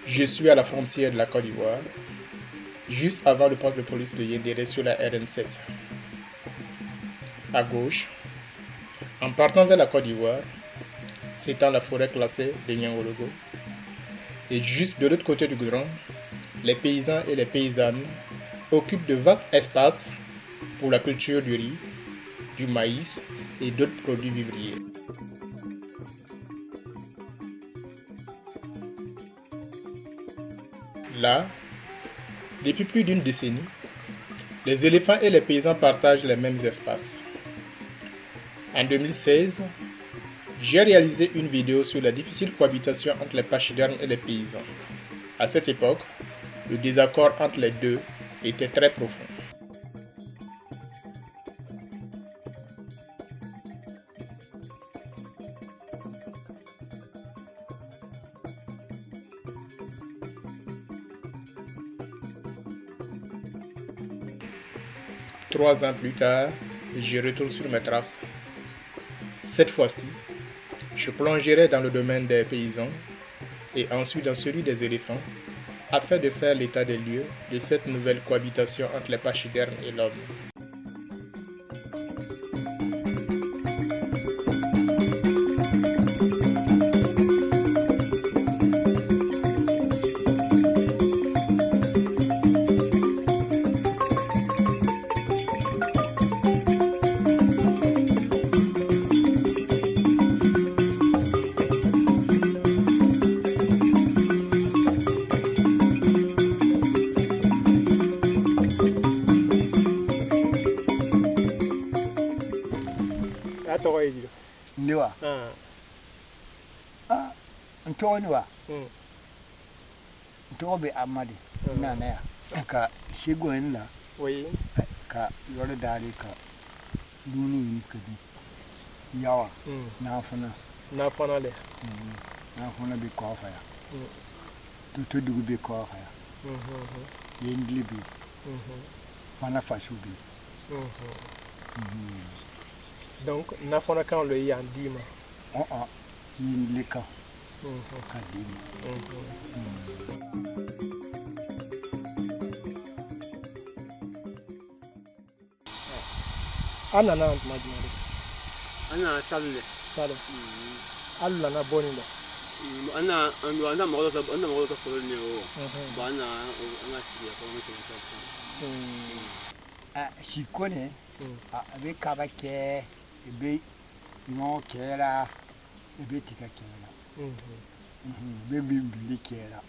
Je suis à la frontière de la Côte d'Ivoire, juste avant le poste de police de Yendéré sur la RN7. À gauche, en partant vers la Côte d'Ivoire, s'étend la forêt classée de Nyangologo. Et juste de l'autre côté du goudron, les paysans et les paysannes occupent de vastes espaces pour la culture du riz, du maïs et d'autres produits vivriers. Là, depuis plus d'une décennie, les éléphants et les paysans partagent les mêmes espaces. En 2016, j'ai réalisé une vidéo sur la difficile cohabitation entre les pachydermes et les paysans. À cette époque, le désaccord entre les deux était très profond. Trois ans plus tard, je retourne sur mes traces. Cette fois-ci, je plongerai dans le domaine des paysans et ensuite dans celui des éléphants afin de faire l'état des lieux de cette nouvelle cohabitation entre les pachydermes et l'homme. Niwa. Nto niwa. Nto be amadi. Na na ya. Ka shigo illa. Ka yore dare ka duni ka di. Yawa. Na fana. Na fana le. Na fana be ko fa ya. To dugu be ko fa ya. Yendli be. Fana fashu be. Donc, na fana kan le yan dima. Yendli ka. Ka dima. Ana na majmari. Ana salle. Sale. Allah na boni le. Ana mo to folo ne o. Ba ana siya ko mo ko. Shikone. Abe kaba ke ebe no kera ebe tika kera. Be bibli kera.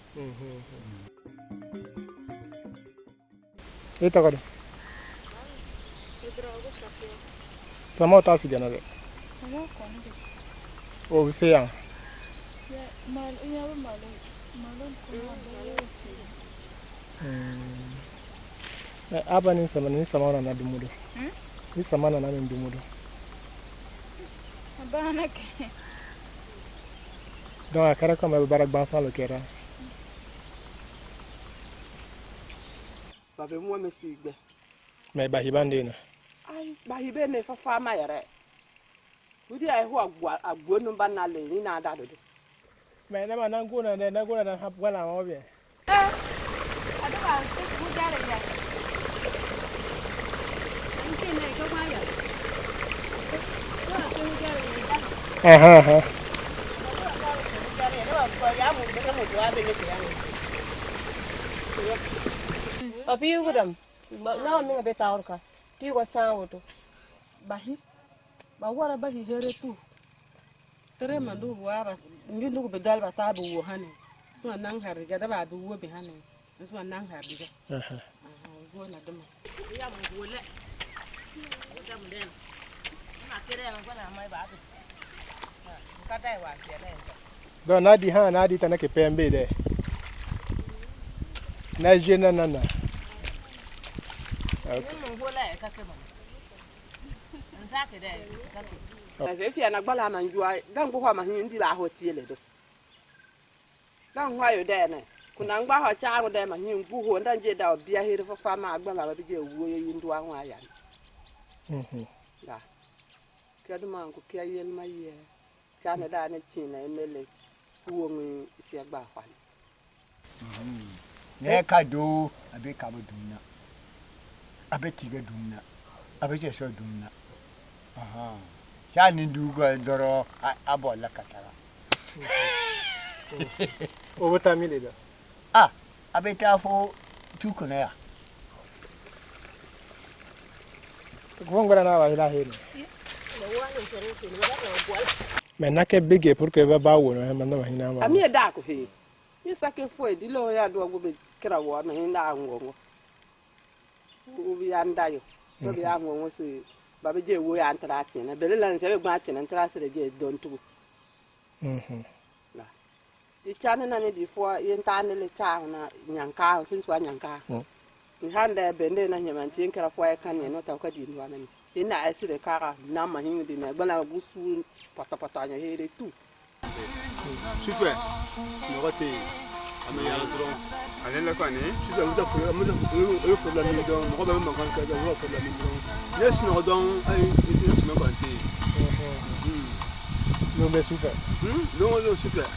Eta kada. Tama ta fi gana le. O bi se yan. Aba ni sama na dumudo. Ni sama na dumudo. Bana ke. Donc a kɛra comme barak bansan lo kɛra. Babe mo me sigbe. Mais bahibande na. Ai bahibe ne fa ma yare. Wudi ai ho agbo no ba na le ni na da do. Mais na ma nan gona na hab wala ma be. Ada ba ku jare ya. Nke ne ko ma ya. Papi gudam, na mi ngabe taur ka. Ti ko sangoto. Bahi. Ba wara bahi here tu. Tere mandu wara ngindu be dal ba sabu wo hane. So nan har ga da ba du wo be hane. So nan har diga. Go na dama. Ya mu gole. Da mu den. Na kere na ko na mai ba tu. Ka dai wa ke dai. Donc na di tanake pembe de. Na jena nana. Mun gole ka ke ba. Nzake de ka ke. Ba fi na gbala man juwa gan go ho ma hin ndi ba ho tiele do. Gan ho ayo de ne. Kuna ngba ho cha ngo de ma hin gu ho ndan je da obia here fa ma agba ma ba bi je wuo ye ndu ahụ aya. Da. Kedu man ko kia yel ma ye. Ka na da ne chin na emele. Wuo ngi isi agba kwa. Ne kado abe kabo dunna. Abe tiga dunna. Abe jeso dunna. Aha. Shani dugo doro abo la katara. Obo tamile da. Ah, abe tafo tukuna ya. Gongora na wa ila hene. Mais n'a que big pour que va ba wono he man na hina ma. Ami da ko he. Ni sake foi di lo ya do go be kira wo na hinda ngongo. Ubi anda yo. Do bi ngongo se ba be je wo ya antara ti na bele lan se be gba ti na antara se je don tu. La. Di chane na ni di fo yin ta ne le cha na nyanka sin so nyanka. Ni handa bende na nyamanti yin kira fo ya kan ne no ta ka di ndo na ni. Ina asire kara na mahin di na gbana gusu pata nya here tout. Super. Sinorate. Amaya dron. Allez la connait. Tu dois vous appeler au pour la mine donc on va même quand que on va pour la mine donc. Laisse nous donc ay tu me banté. Non mais super. Non super.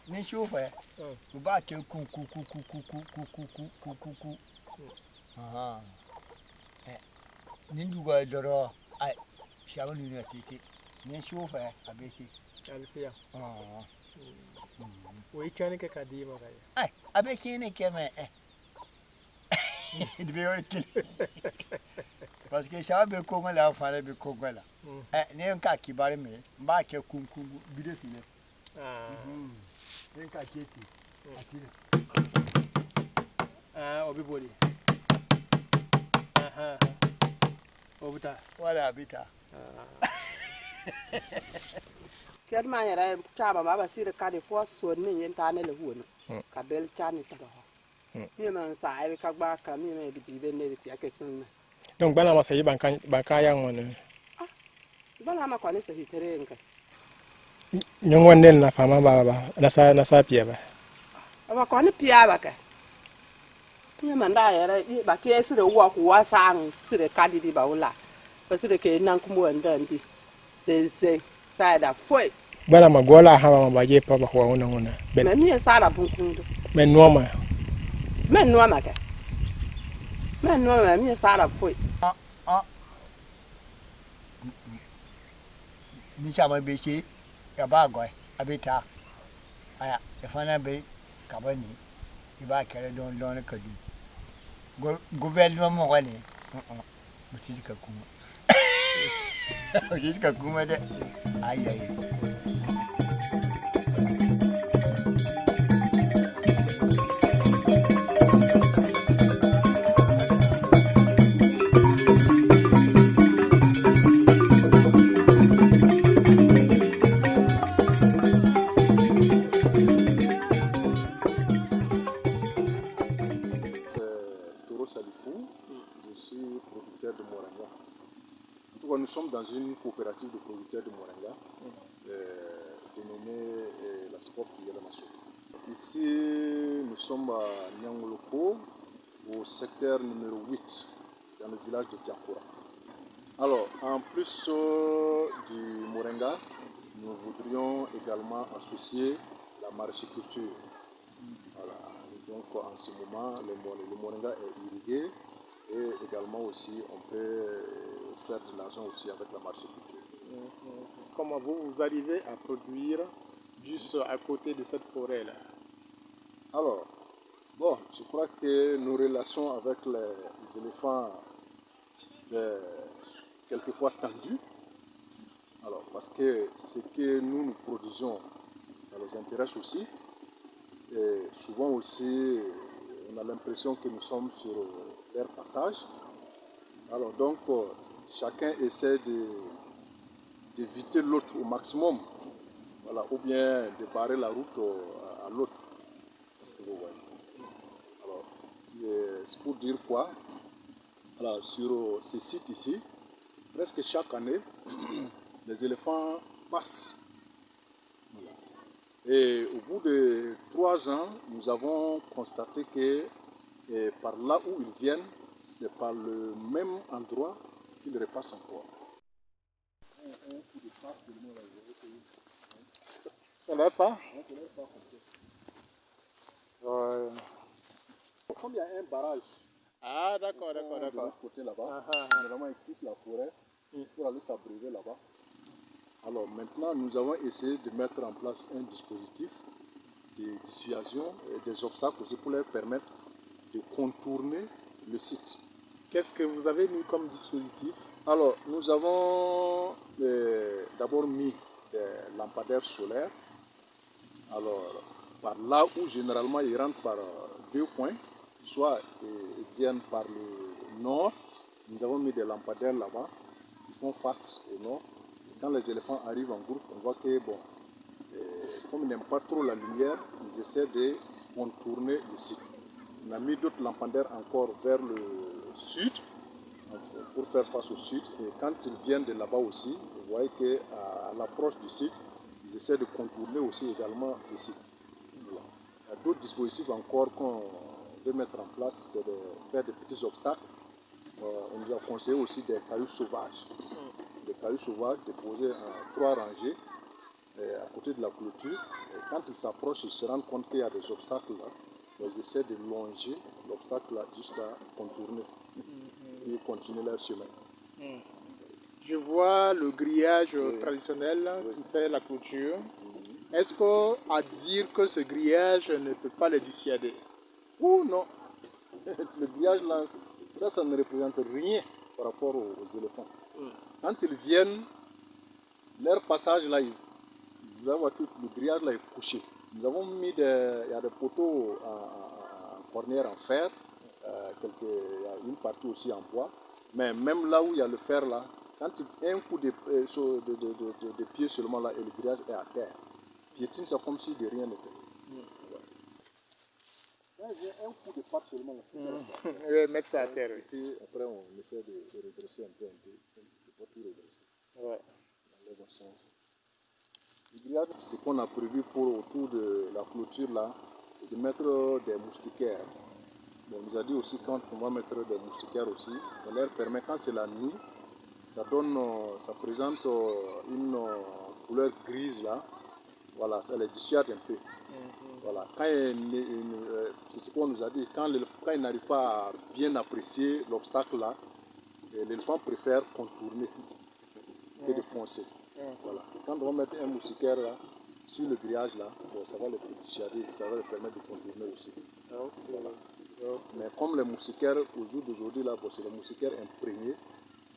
Ni chauffeur. Tu vas te cou. Aha. Ni dugo doro ai shawo ni tete. Ni chauffeur abeki. Alisia. Ah. Oui chane ke kadi ma kaya. Ai, abeki ne keme Il devait avoir parce que ça va Congo là, fallait be Congo là. Ne un cas qui bari me, ba ke kunkungu bide file. Ne ka keti. Akile. Obi boli. Obuta. Voilà, bita. Ker ma yara chaba ma ba sire ka de fo so ni yin ta ne le hu no. Ka bel chani ta do. Mi man sa ai ka gba ka mi me bi di be ne ti akesun. Donc bana ma sayi ban ka ya ngone. Bana ma ko ne se hitere nka. Nyongo ndel na fama baba na sa pia ba. Ba ko ne pia ba ka. Mi man da yara ba ke sire wo ko wa sang sire ka di ba wala. Ba sire ke nan kumo ndandi. Se sa da foi. Bana ma gola ha ma ba je pa ba ho wona wona. Men ni sa da bunkundu. Men noma. Men noma ka. Men noma mi sa da foi. Ni chama bechi ya ba goy abita. Aya, e fana be kabani. Iba kere don ka du. Gouvernement mo wani. Muti ka kuma. Muti ka kuma de. Aïe. Nous sommes dans une coopérative de producteurs de moringa dénommée la SCOP Yelamasso. Ici, nous sommes à Nyangoloko, au secteur numéro 8, dans le village de Tiakura. Alors, en plus du moringa, nous voudrions également associer la maraîchiculture. Voilà. Donc, en ce moment, le moringa est irrigué et également aussi, on peut faire de l'argent aussi avec la maraîchiculture. Comment vous arrivez à produire juste à côté de cette forêt-là? Alors, bon, je crois que nos relations avec les éléphants, c'est quelquefois tendu. Alors, parce que ce que nous produisons, ça les intéresse aussi. Et souvent aussi, on a l'impression que nous sommes sur leur passage. Alors donc, chacun essaie d'éviter l'autre au maximum, voilà, ou bien de barrer la route à l'autre. Parce que vous voyez. Alors, c'est pour dire quoi? Alors, sur ces sites ici, presque chaque année, les éléphants passent. Voilà. Et au bout de 3 ans, nous avons constaté que par là où ils viennent, c'est par le même endroit qu'ils repassent encore. Ça ne va pas? comme il y a un barrage Ah, d'accord, d'accord, de d'accord. l'autre côté là-bas, Ah, ah, ah. généralement ils quittent la forêt pour aller s'abreuver là-bas. Alors maintenant, nous avons essayé de mettre en place un dispositif de dissuasion et des obstacles aussi pour leur permettre de contourner le site. Qu'est-ce que vous avez mis comme dispositif? Alors, nous avons d'abord mis des lampadaires solaires. Alors, par là où généralement ils rentrent par deux points, soit ils viennent par le nord, nous avons mis des lampadaires là-bas, qui font face au nord. Quand les éléphants arrivent en groupe, on voit que, bon, comme ils n'aiment pas trop la lumière, ils essaient de contourner le site. On a mis d'autres lampadaires encore vers le sud, pour faire face au sud. Et quand ils viennent de là-bas aussi, vous voyez qu'à l'approche du site, ils essaient de contourner aussi également le site. Voilà. Il y a d'autres dispositifs encore qu'on veut mettre en place, c'est de faire des petits obstacles. On nous a conseillé aussi des cailloux sauvages. Des cailloux sauvages déposés en 3 rangées à côté de la clôture. Et quand ils s'approchent, ils se rendent compte qu'il y a des obstacles là. Ils essaient de longer l'obstacle là jusqu'à contourner et continuer leur chemin. Je vois le grillage Oui. traditionnel Oui. qui fait la clôture. Est-ce qu'à dire que ce grillage ne peut pas les dissuader? Ou non, le grillage là, ça ne représente rien par rapport aux éléphants. Quand ils viennent, leur passage là, vous avez vu, le grillage là est couché. Nous avons mis il y a des poteaux en cornière en fer, il y a une partie aussi en bois. Mais même là où il y a le fer là, quand un coup de pied seulement là et le grillage est à terre, piétine, c'est comme si de rien n'était. Quand il y a un coup de patte seulement là, Oui, mettre ça à terre. et puis après on essaie de redresser un peu, de pas tout redresser. Ouais. Dans le bon sens. Le grillage, ce qu'on a prévu pour autour de la clôture là, c'est de mettre des moustiquaires. Bon, on nous a dit aussi quand on va mettre des moustiquaires aussi, ça leur permet, quand c'est la nuit, ça présente une couleur grise là, voilà, ça les dissuade un peu. Voilà. C'est ce qu'on nous a dit, quand il n'arrive pas à bien apprécier l'obstacle là, l'éléphant préfère contourner que de foncer. Voilà. Quand on va mettre un moustiquaire là, sur le grillage là, bon, ça va les dissuader, ça va les permettre de contourner aussi. Voilà. Mais comme les moustiquaires au jour d'aujourd'hui là, bon, c'est les moustiquaires imprégnés,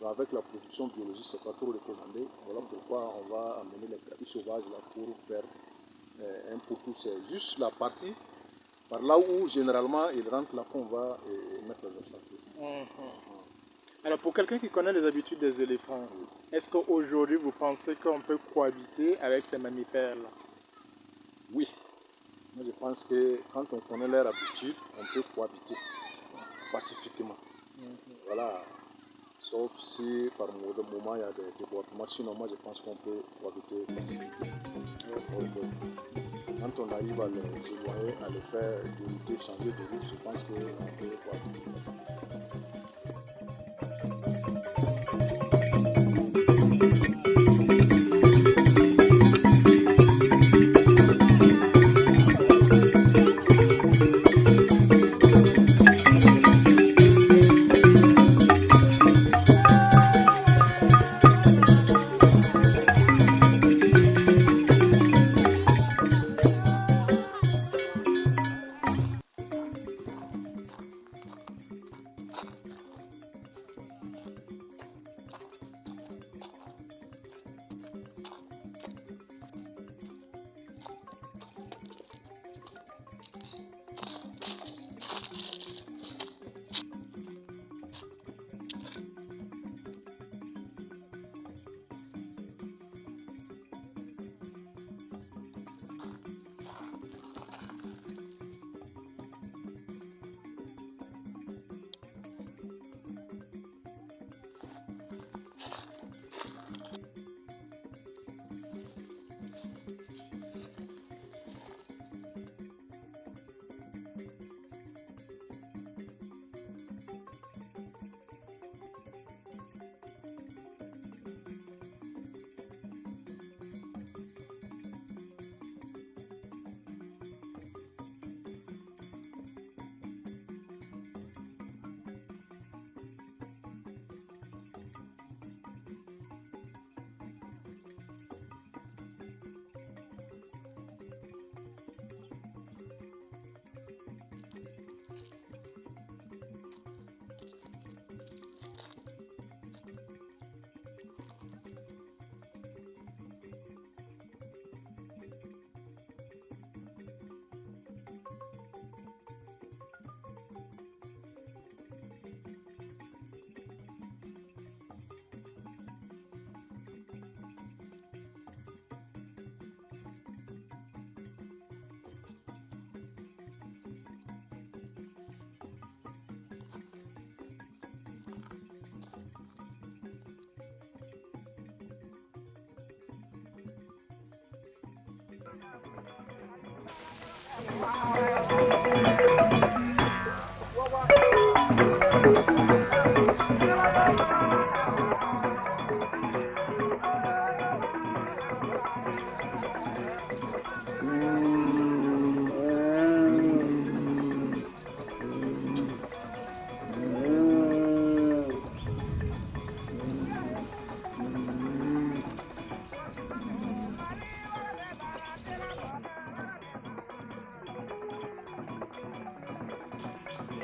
donc avec la production biologique, c'est pas trop recommandé. Voilà pourquoi on va amener les cailloux sauvages là pour faire un pourtour. C'est juste la partie par là où généralement ils rentrent là qu'on va mettre les obstacles. Alors pour quelqu'un qui connaît les habitudes des éléphants, est-ce qu'aujourd'hui vous pensez qu'on peut cohabiter avec ces mammifères-là? Oui. Moi je pense que quand on connaît leur habitude, on peut cohabiter pacifiquement. Voilà. Sauf si par moment il y a des débordements. Sinon moi je pense qu'on peut cohabiter pacifiquement. Quand on arrive à les éloigner, à les faire dérouter, changer de route, je pense qu'on peut cohabiter pacifiquement.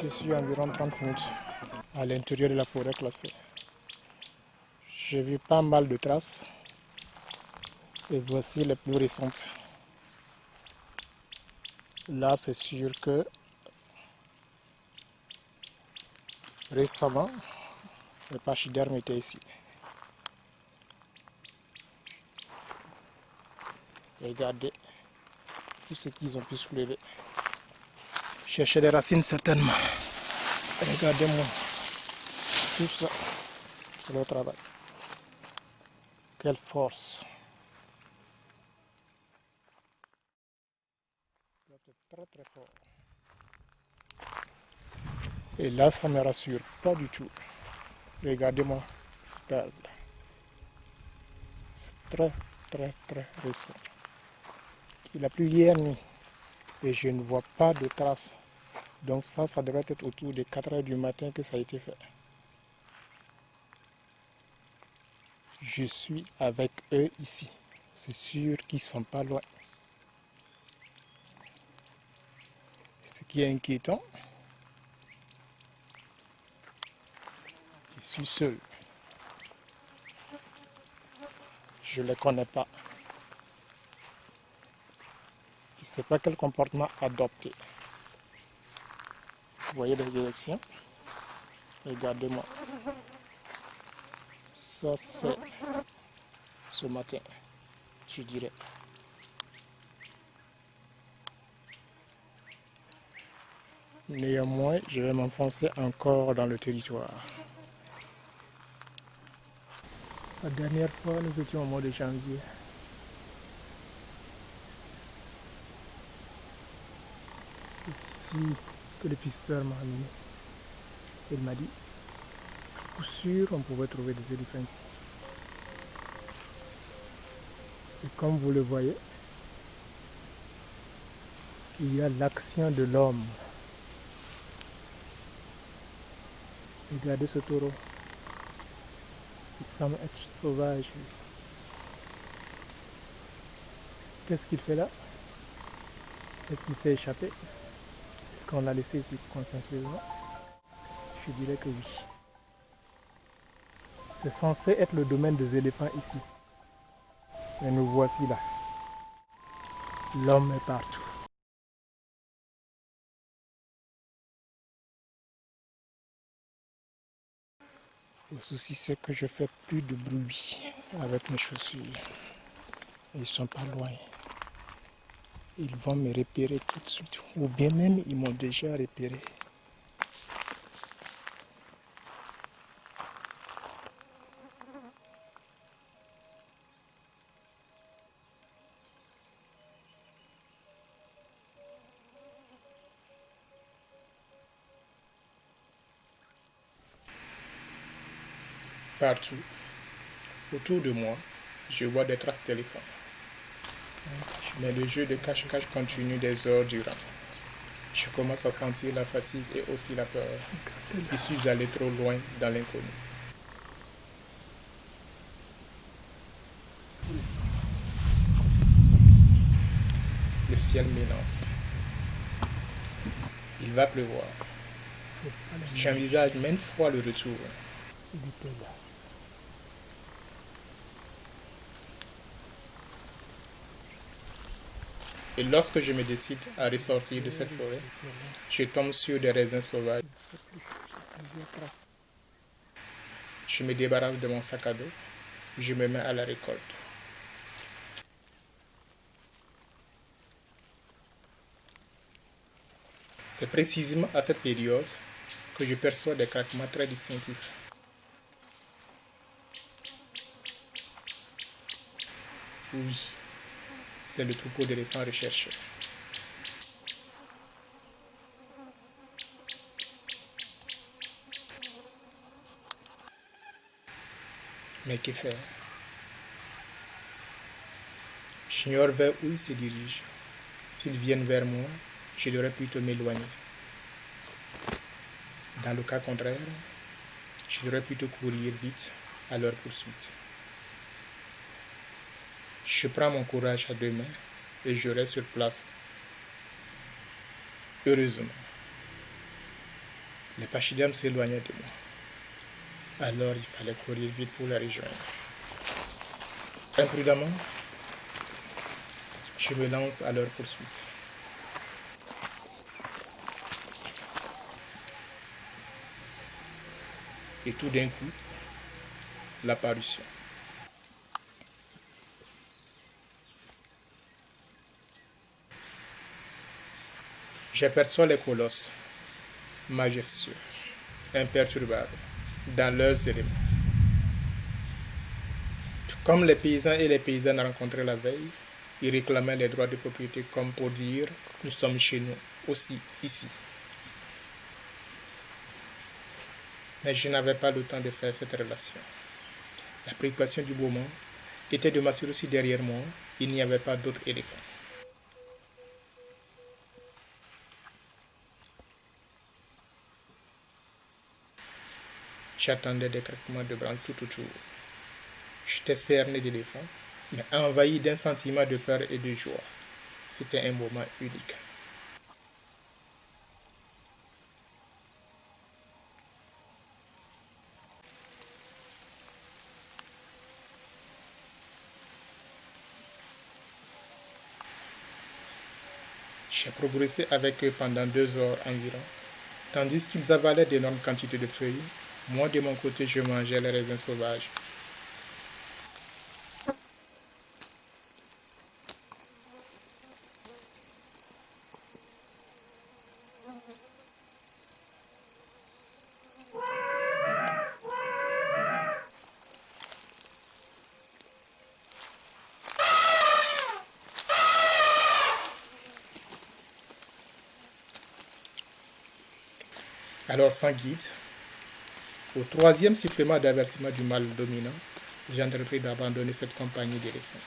Je suis environ 30 minutes à l'intérieur de la forêt classée. J'ai vu pas mal de traces et voici les plus récentes. Là, c'est sûr que récemment, le pachyderme était ici. Regardez tout ce qu'ils ont pu soulever. Chercher des racines certainement. Regardez-moi tout ça. C'est leur travail. Quelle force. C'est très très fort. Et là, ça ne me rassure pas du tout. Regardez-moi cet arbre. C'est très très très récent. Il a plu hier nuit et je ne vois pas de traces. Donc ça devrait être autour des 4 heures du matin que ça a été fait. Je suis avec eux ici. C'est sûr qu'ils ne sont pas loin. Ce qui est inquiétant, je suis seul. Je ne les connais pas. Je ne sais pas quel comportement adopter. Vous voyez les élections? Regardez-moi. Ça, c'est ce matin, je dirais. Néanmoins, je vais m'enfoncer encore dans le territoire. La dernière fois, nous étions au mois de janvier. C'est ici que le pisteur m'a amené. Il m'a dit, à coup sûr, on pouvait trouver des éléphants ici. Et comme vous le voyez, il y a l'action de l'homme. Regardez ce taureau. Il semble être sauvage. Qu'est-ce qu'il fait là? Est-ce qu'il s'est échappé? Est-ce qu'on l'a laissé ici consciencieusement? Je dirais que oui. C'est censé être le domaine des éléphants ici. Mais nous voici là. L'homme est partout. Le souci, c'est que je fais plus de bruit avec mes chaussures. Ils ne sont pas loin. Ils vont me repérer tout de suite. Ou bien même, ils m'ont déjà repéré. Partout, autour de moi, je vois des traces d'éléphants. Mais le jeu de cache-cache continue des heures durant. Je commence à sentir la fatigue et aussi la peur. Je suis allé trop loin dans l'inconnu. Le ciel m'élance. Il va pleuvoir. J'envisage maintes fois le retour. Et lorsque je me décide à ressortir de cette forêt, je tombe sur des raisins sauvages. Je me débarrasse de mon sac à dos. Je me mets à la récolte. C'est précisément à cette période que je perçois des craquements très distinctifs. Oui, c'est le troupeau d'éléphants recherché. Mais que faire? J'ignore vers où ils se dirigent. S'ils viennent vers moi, je devrais plutôt m'éloigner. Dans le cas contraire, je devrais plutôt courir vite à leur poursuite. Je prends mon courage à deux mains et je reste sur place. Heureusement, les pachydermes s'éloignaient de moi. Alors il fallait courir vite pour les rejoindre. Imprudemment, je me lance à leur poursuite. Et tout d'un coup, l'apparition. J'aperçois les colosses, majestueux, imperturbables, dans leurs éléments. Tout comme les paysans et les paysannes rencontrés la veille, ils réclamaient les droits de propriété comme pour dire « nous sommes chez nous, aussi, ici ». Mais je n'avais pas le temps de faire cette relation. La préoccupation du moment était de m'assurer si derrière moi, il n'y avait pas d'autres éléphants. J'attendais des craquements de bras tout autour. J'étais cerné d'éléphants, mais envahi d'un sentiment de peur et de joie. C'était un moment unique. J'ai progressé avec eux pendant 2 heures environ. Tandis qu'ils avalaient d'énormes quantités de feuilles, moi de mon côté je mangeais les raisins sauvages. Alors sans guide, au 3e supplément d'avertissement du mal dominant, j'ai entrepris d'abandonner cette compagnie d'éléphants.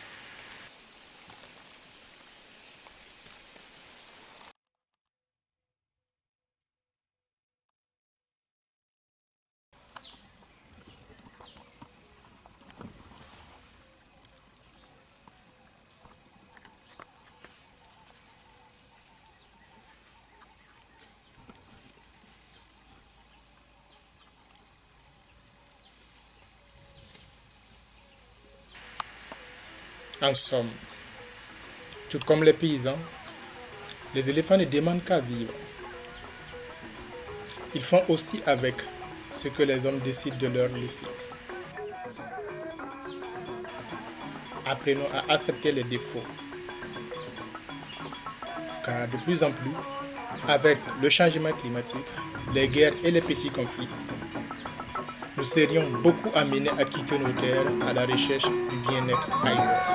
En somme, tout comme les paysans, les éléphants ne demandent qu'à vivre. Ils font aussi avec ce que les hommes décident de leur laisser. Apprenons à accepter les défauts. Car de plus en plus, avec le changement climatique, les guerres et les petits conflits, nous serions beaucoup amenés à quitter nos terres à la recherche du bien-être ailleurs.